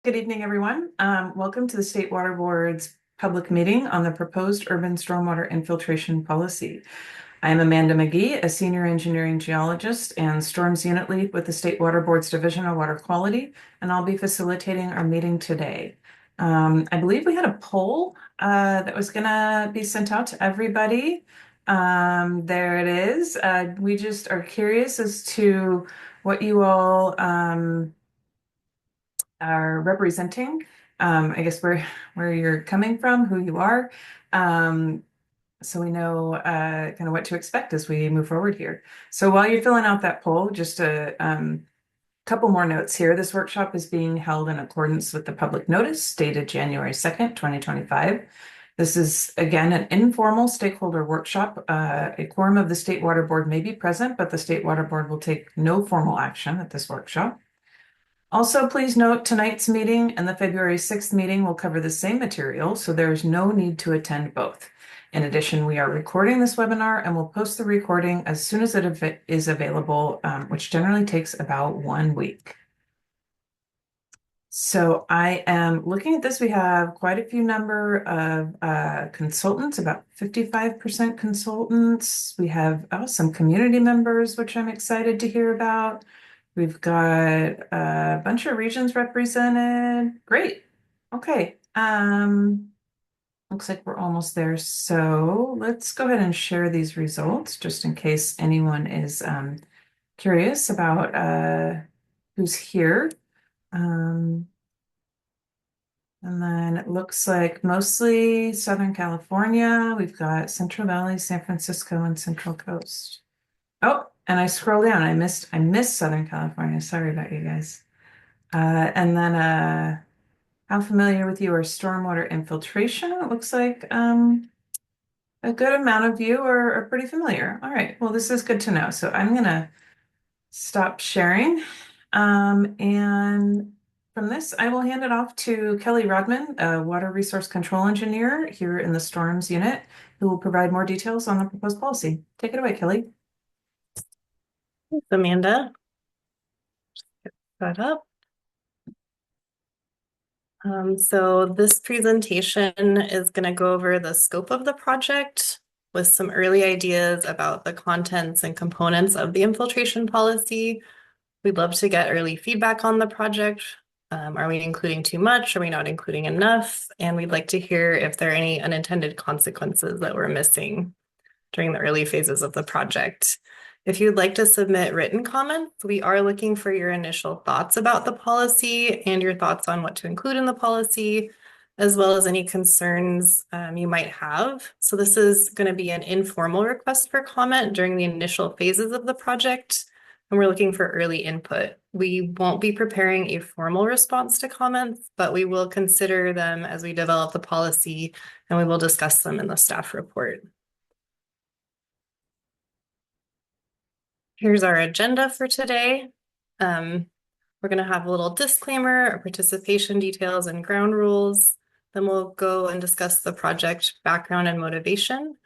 Good evening, everyone. Welcome to the State Water Board's public meeting on the proposed urban stormwater infiltration policy. I am Amanda McGee, a senior engineering geologist and storms unit lead with the State Water Board's Division of Water Quality, and I'll be facilitating our meeting today. I believe we had a poll that was going to be sent out to everybody. There it is. We just are curious as to what you all are representing, I guess where you're coming from, who you are, so we know kind of what to expect as we move forward here. So while you're filling out that poll, just a couple more notes here. This workshop is being held in accordance with the public notice dated January 2nd, 2025. This is, again, an informal stakeholder workshop. A quorum of the State Water Board may be present, but the State Water Board will take no formal action at this workshop. Also, please note tonight's meeting and the February 6th meeting will cover the same material, so there is no need to attend both. In addition, we are recording this webinar and will post the recording as soon as it is available, which generally takes about 1 week. So I am looking at this. We have quite a few number of consultants, about 55% consultants. We have some community members, which I'm excited to hear about. We've got a bunch of regions represented. Great. Okay. Looks like we're almost there. So let's go ahead and share these results just in case anyone is curious about who's here. And then it looks like mostly Southern California. We've got Central Valley, San Francisco, and Central Coast. Oh, and I scroll down. I missed Southern California. Sorry about you guys. And then how familiar with you are stormwater infiltration? It looks like a good amount of you are pretty familiar. All right. Well, this is good to know. So I'm gonna stop sharing. And from this, I will hand it off to Kelly Rodman, a water resource control engineer here in the storms unit, who will provide more details on the proposed policy. Take it away, Kelly. Thanks, Amanda. Get that up. So this presentation is going to go over the scope of the project with some early ideas about the contents and components of the infiltration policy. We'd love to get early feedback on the project. Are we including too much? Are we not including enough? And we'd like to hear if there are any unintended consequences that we're missing during the early phases of the project. If you'd like to submit written comments, we are looking for your initial thoughts about the policy and your thoughts on what to include in the policy, as well as any concerns you might have. So this is going to be an informal request for comment during the initial phases of the project, and we're looking for early input. We won't be preparing a formal response to comments, but we will consider them as we develop the policy, and we will discuss them in the staff report. Here's our agenda for today. We're going to have a little disclaimer, our participation details and ground rules. Then we'll go and discuss the project background and motivation.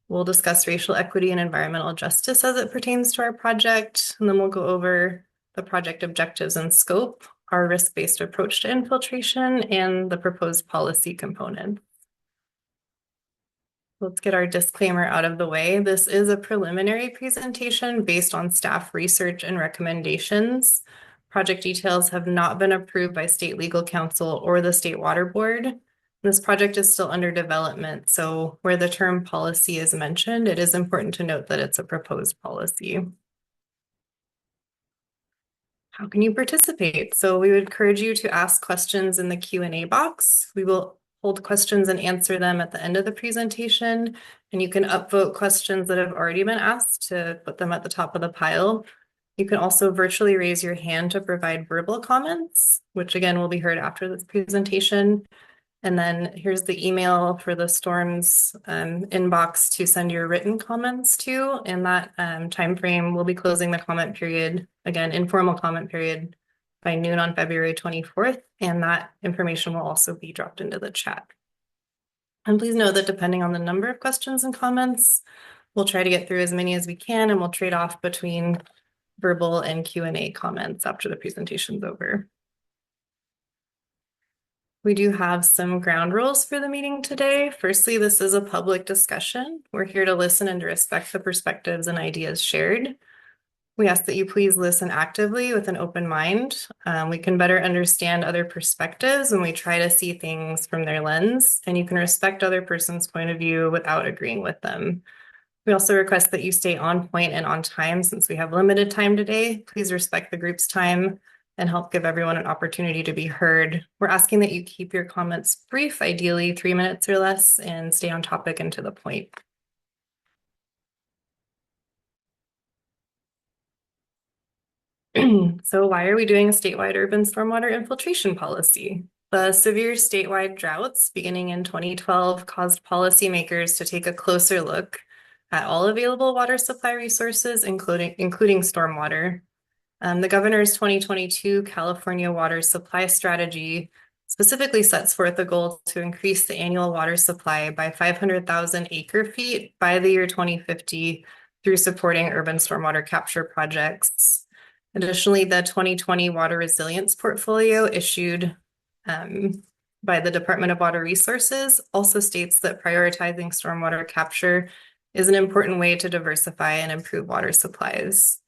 We'll discuss racial equity and environmental justice as it pertains to our project. And then we'll go over the project objectives and scope, our risk-based approach to infiltration, and the proposed policy component. Let's get our disclaimer out of the way. This is a preliminary presentation based on staff research and recommendations. Project details have not been approved by State Legal Counsel or the State Water Board. This project is still under development, so where the term policy is mentioned, it is important to note that it's a proposed policy. How can you participate? So we would encourage you to ask questions in the Q&A box. We will hold questions and answer them at the end of the presentation, and you can upvote questions that have already been asked to put them at the top of the pile. You can also virtually raise your hand to provide verbal comments, which again will be heard after this presentation. And then here's the email for the storms inbox to send your written comments to. In that time frame, we'll be closing the comment period, again, informal comment period, by noon on February 24th, and that information will also be dropped into the chat. And please note that depending on the number of questions and comments, we'll try to get through as many as we can, and we'll trade off between verbal and Q&A comments after the presentation's over. We do have some ground rules for the meeting today. Firstly, this is a public discussion. We're here to listen and to respect the perspectives and ideas shared. We ask that you please listen actively with an open mind. We can better understand other perspectives when we try to see things from their lens, and you can respect other person's point of view without agreeing with them. We also request that you stay on point and on time since we have limited time today. Please respect the group's time and help give everyone an opportunity to be heard. We're asking that you keep your comments brief, ideally 3 minutes or less, and stay on topic and to the point. So why are we doing a statewide urban stormwater infiltration policy? The severe statewide droughts beginning in 2012 caused policymakers to take a closer look at all available water supply resources, including stormwater. The governor's 2022 California Water Supply Strategy specifically sets forth a goal to increase the annual water supply by 500,000 acre feet by the year 2050 through supporting urban stormwater capture projects. Additionally, the 2020 Water Resilience Portfolio issued by the Department of Water Resources also states that prioritizing stormwater capture is an important way to diversify and improve water supplies.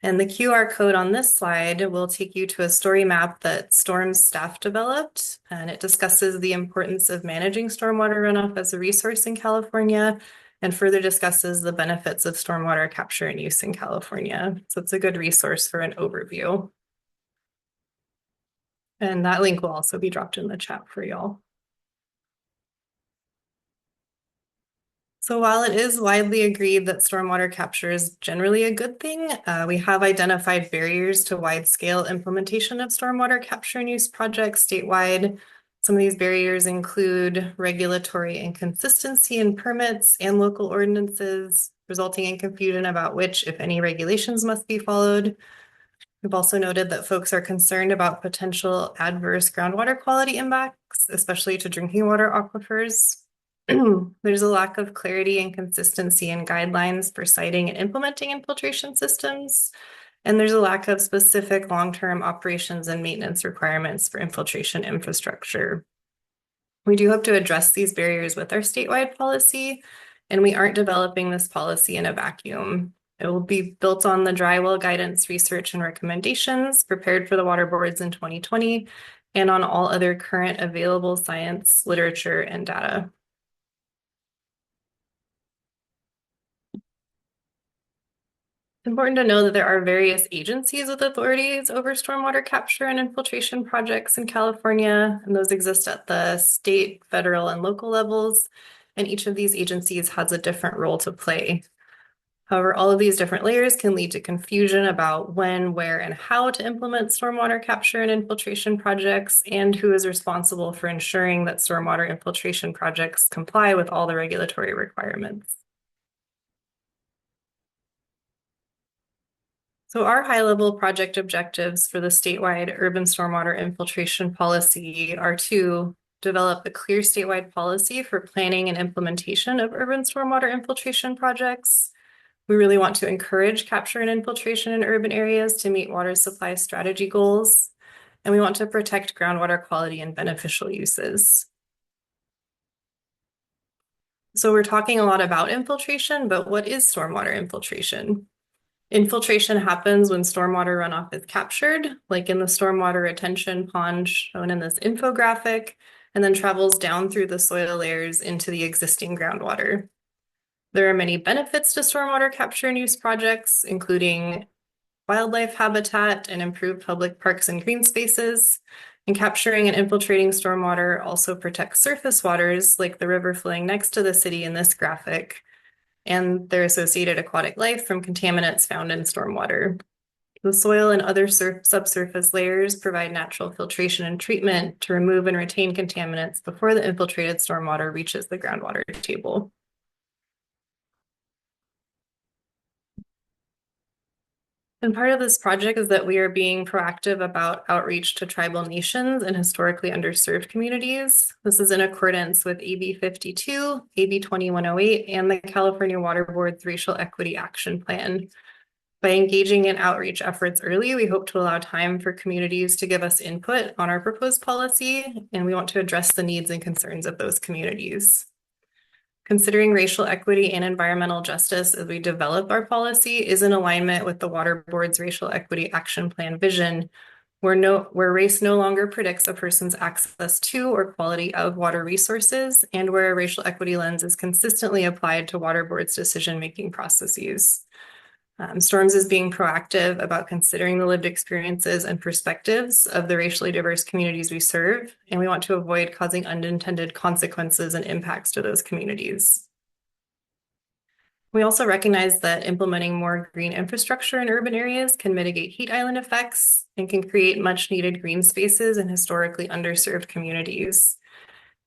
And the QR code on this slide will take you to a story map that Storm's staff developed, and it discusses the importance of managing stormwater runoff as a resource in California and further discusses the benefits of stormwater capture and use in California. So it's a good resource for an overview. And that link will also be dropped in the chat for y'all. So while it is widely agreed that stormwater capture is generally a good thing, we have identified barriers to wide-scale implementation of stormwater capture and use projects statewide. Some of these barriers include regulatory inconsistency in permits and local ordinances, resulting in confusion about which, if any, regulations must be followed. We've also noted that folks are concerned about potential adverse groundwater quality impacts, especially to drinking water aquifers. There's a lack of clarity and consistency in guidelines for siting and implementing infiltration systems. And there's a lack of specific long-term operations and maintenance requirements for infiltration infrastructure. We do hope to address these barriers with our statewide policy, and we aren't developing this policy in a vacuum. It will be built on the dry well guidance research and recommendations prepared for the water boards in 2020 and on all other current available science, literature, and data. It's important to know that there are various agencies with authorities over stormwater capture and infiltration projects in California, and those exist at the state, federal, and local levels, and each of these agencies has a different role to play. However, all of these different layers can lead to confusion about when, where, and how to implement stormwater capture and infiltration projects, and who is responsible for ensuring that stormwater infiltration projects comply with all the regulatory requirements. So our high-level project objectives for the statewide urban stormwater infiltration policy are to develop a clear statewide policy for planning and implementation of urban stormwater infiltration projects. We really want to encourage capture and infiltration in urban areas to meet water supply strategy goals. And we want to protect groundwater quality and beneficial uses. So we're talking a lot about infiltration, but what is stormwater infiltration? Infiltration happens when stormwater runoff is captured, like in the stormwater retention pond shown in this infographic, and then travels down through the soil layers into the existing groundwater. There are many benefits to stormwater capture and use projects, including wildlife habitat and improved public parks and green spaces. And capturing and infiltrating stormwater also protects surface waters, like the river flowing next to the city in this graphic, and their associated aquatic life from contaminants found in stormwater. The soil and other subsurface layers provide natural filtration and treatment to remove and retain contaminants before the infiltrated stormwater reaches the groundwater table. And part of this project is that we are being proactive about outreach to tribal nations and historically underserved communities. This is in accordance with AB 52, AB 2108, and the California Water Board's Racial Equity Action Plan. By engaging in outreach efforts early, we hope to allow time for communities to give us input on our proposed policy, and we want to address the needs and concerns of those communities. Considering racial equity and environmental justice as we develop our policy is in alignment with the Water Board's Racial Equity Action Plan vision, where race no longer predicts a person's access to or quality of water resources, and where a racial equity lens is consistently applied to Water Board's decision-making processes. Storms is being proactive about considering the lived experiences and perspectives of the racially diverse communities we serve, and we want to avoid causing unintended consequences and impacts to those communities. We also recognize that implementing more green infrastructure in urban areas can mitigate heat island effects and can create much needed green spaces in historically underserved communities.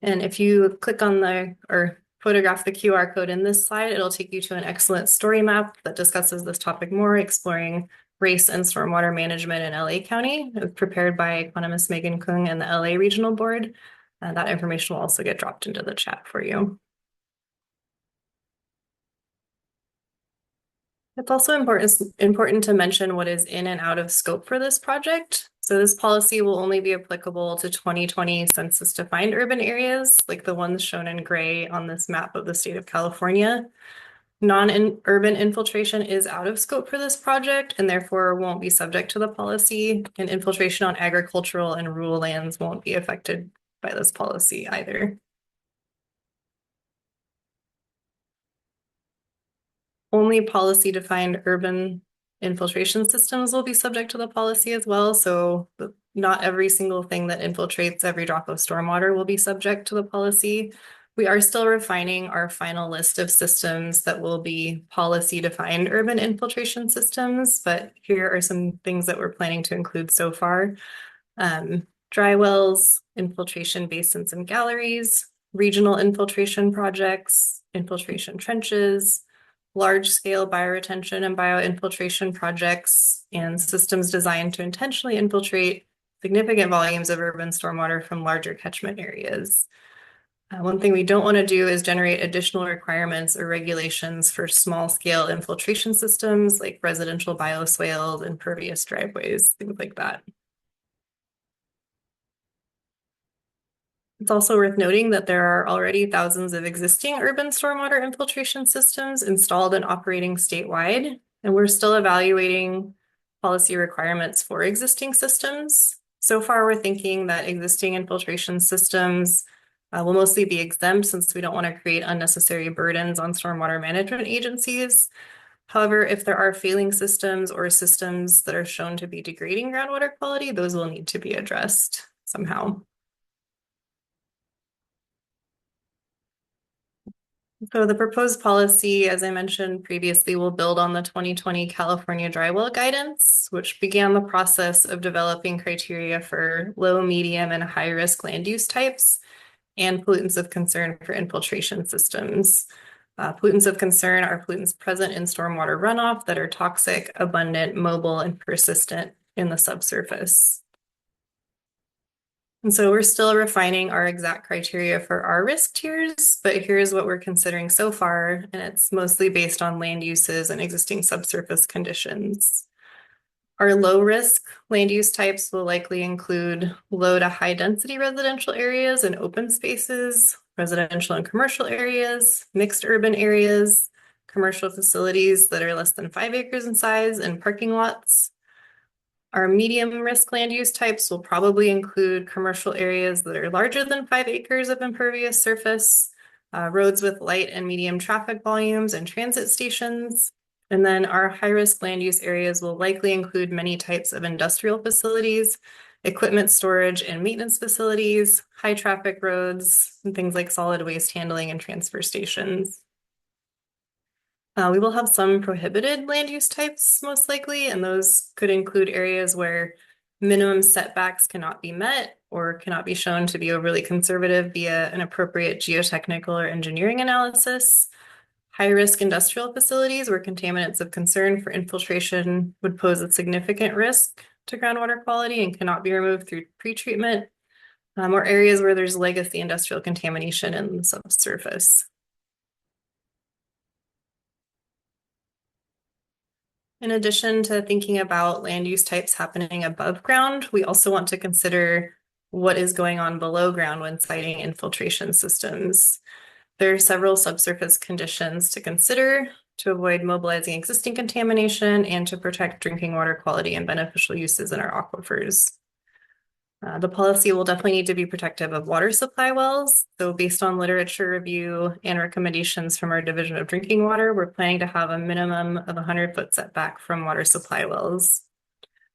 And if you click on or photograph the QR code in this slide, it'll take you to an excellent story map that discusses this topic more, exploring race and stormwater management in LA County. It was prepared by economist Megan Kung and the LA Regional Board. That information will also get dropped into the chat for you. It's also important to mention what is in and out of scope for this project. So this policy will only be applicable to 2020 census-defined urban areas, like the ones shown in gray on this map of the state of California. Non-urban infiltration is out of scope for this project and therefore won't be subject to the policy, and infiltration on agricultural and rural lands won't be affected by this policy either. Only policy-defined urban infiltration systems will be subject to the policy as well. So not every single thing that infiltrates every drop of stormwater will be subject to the policy. We are still refining our final list of systems that will be policy-defined urban infiltration systems, but here are some things that we're planning to include so far. Dry wells, infiltration basins and galleries, regional infiltration projects, infiltration trenches, large-scale bioretention and bioinfiltration projects, and systems designed to intentionally infiltrate significant volumes of urban stormwater from larger catchment areas. One thing we don't want to do is generate additional requirements or regulations for small-scale infiltration systems like residential bioswales, impervious driveways, things like that. It's also worth noting that there are already thousands of existing urban stormwater infiltration systems installed and operating statewide, and we're still evaluating policy requirements for existing systems. So far, we're thinking that existing infiltration systems will mostly be exempt since we don't want to create unnecessary burdens on stormwater management agencies. However, if there are failing systems or systems that are shown to be degrading groundwater quality, those will need to be addressed somehow. So the proposed policy, as I mentioned previously, will build on the 2020 California dry well guidance, which began the process of developing criteria for low, medium, and high risk land use types and pollutants of concern for infiltration systems. Pollutants of concern are pollutants present in stormwater runoff that are toxic, abundant, mobile, and persistent in the subsurface. And so we're still refining our exact criteria for our risk tiers, but here's what we're considering so far, and it's mostly based on land uses and existing subsurface conditions. Our low risk land use types will likely include low to high density residential areas and open spaces, residential and commercial areas, mixed urban areas, commercial facilities that are less than 5 acres in size, and parking lots. Our medium risk land use types will probably include commercial areas that are larger than 5 acres of impervious surface, roads with light and medium traffic volumes, and transit stations. And then our high risk land use areas will likely include many types of industrial facilities, equipment storage and maintenance facilities, high traffic roads, and things like solid waste handling and transfer stations. We will have some prohibited land use types, most likely, and those could include areas where minimum setbacks cannot be met or cannot be shown to be overly conservative via an appropriate geotechnical or engineering analysis. High-risk industrial facilities where contaminants of concern for infiltration would pose a significant risk to groundwater quality and cannot be removed through pretreatment, or areas where there's legacy industrial contamination in the subsurface. In addition to thinking about land use types happening above ground, we also want to consider what is going on below ground when siting infiltration systems. There are several subsurface conditions to consider to avoid mobilizing existing contamination and to protect drinking water quality and beneficial uses in our aquifers. The policy will definitely need to be protective of water supply wells. So based on literature review and recommendations from our Division of Drinking Water, we're planning to have a minimum of 100-foot setback from water supply wells.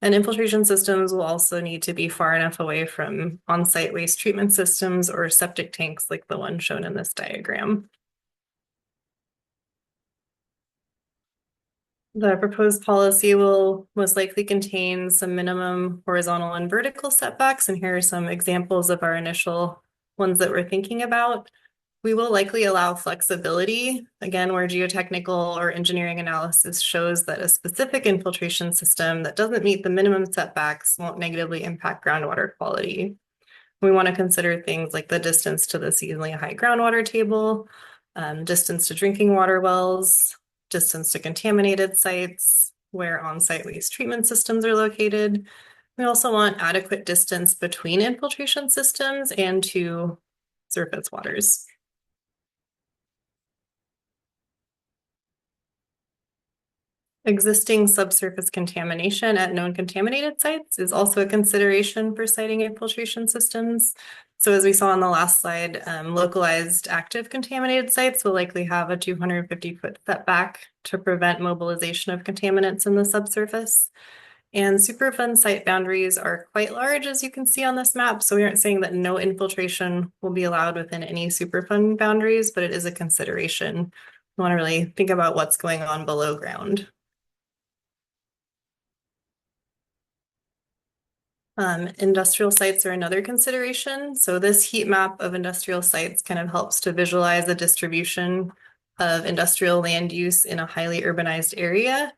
And infiltration systems will also need to be far enough away from on-site waste treatment systems or septic tanks like the one shown in this diagram. The proposed policy will most likely contain some minimum horizontal and vertical setbacks, and here are some examples of our initial ones that we're thinking about. We will likely allow flexibility, again, where geotechnical or engineering analysis shows that a specific infiltration system that doesn't meet the minimum setbacks won't negatively impact groundwater quality. We want to consider things like the distance to the seasonally high groundwater table, distance to drinking water wells, distance to contaminated sites, where on-site waste treatment systems are located. We also want adequate distance between infiltration systems and to surface waters. Existing subsurface contamination at known contaminated sites is also a consideration for siting infiltration systems. So as we saw on the last slide, localized active contaminated sites will likely have a 250-foot setback to prevent mobilization of contaminants in the subsurface. And Superfund site boundaries are quite large, as you can see on this map. So we aren't saying that no infiltration will be allowed within any Superfund boundaries, but it is a consideration. We want to really think about what's going on below ground. Industrial sites are another consideration. So this heat map of industrial sites kind of helps to visualize the distribution of industrial land use in a highly urbanized area.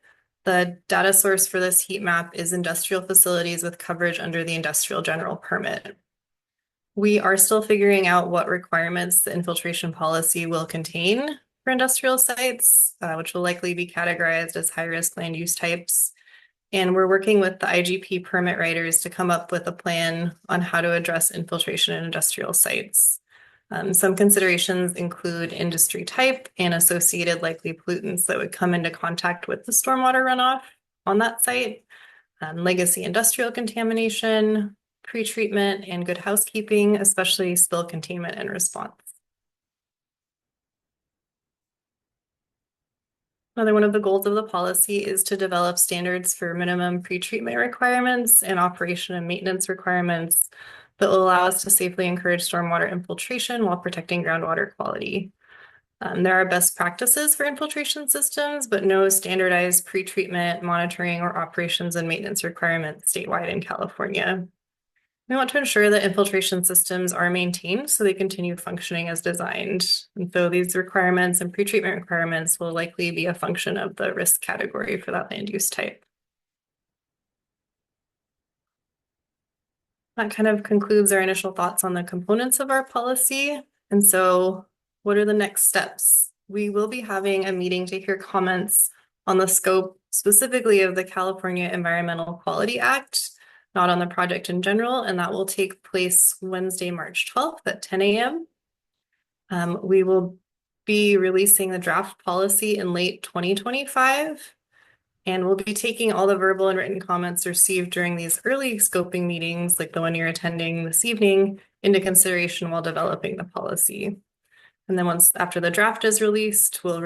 The data source for this heat map is industrial facilities with coverage under the industrial general permit. We are still figuring out what requirements the infiltration policy will contain for industrial sites, which will likely be categorized as high-risk land use types. And we're working with the IGP permit writers to come up with a plan on how to address infiltration in industrial sites. Some considerations include industry type and associated likely pollutants that would come into contact with the stormwater runoff on that site, legacy industrial contamination, pretreatment, and good housekeeping, especially spill containment and response. Another one of the goals of the policy is to develop standards for minimum pretreatment requirements and operation and maintenance requirements that will allow us to safely encourage stormwater infiltration while protecting groundwater quality. There are best practices for infiltration systems, but no standardized pretreatment monitoring or operations and maintenance requirements statewide in California. We want to ensure that infiltration systems are maintained so they continue functioning as designed. And so these requirements and pretreatment requirements will likely be a function of the risk category for that land use type. That kind of concludes our initial thoughts on the components of our policy. And so what are the next steps? We will be having a meeting to hear comments on the scope specifically of the California Environmental Quality Act, not on the project in general, and that will take place Wednesday, March 12th at 10 a.m. We will be releasing the draft policy in late 2025, and we'll be taking all the verbal and written comments received during these early scoping meetings, like the one you're attending this evening, into consideration while developing the policy. And then after the draft is released, we'll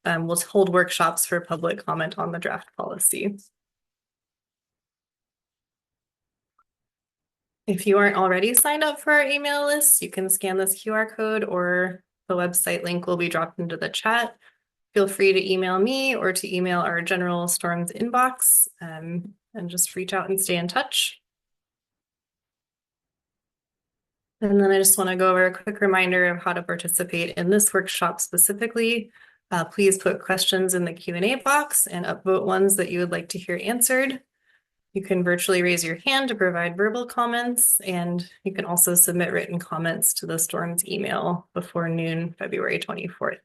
hold workshops for public comment on the draft policy. If you aren't already signed up for our email list, you can scan this QR code or the website link will be dropped into the chat. Feel free to email me or to email our general storms inbox and just reach out and stay in touch. And then I just want to go over a quick reminder of how to participate in this workshop specifically. Please put questions in the Q&A box and upvote ones that you would like to hear answered. You can virtually raise your hand to provide verbal comments, and you can also submit written comments to the Storms email before noon, February 24th.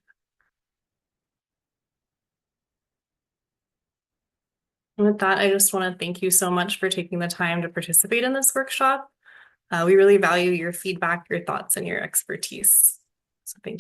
And with that, I just want to thank you so much for taking the time to participate in this workshop. We really value your feedback, your thoughts, and your expertise. So thank you.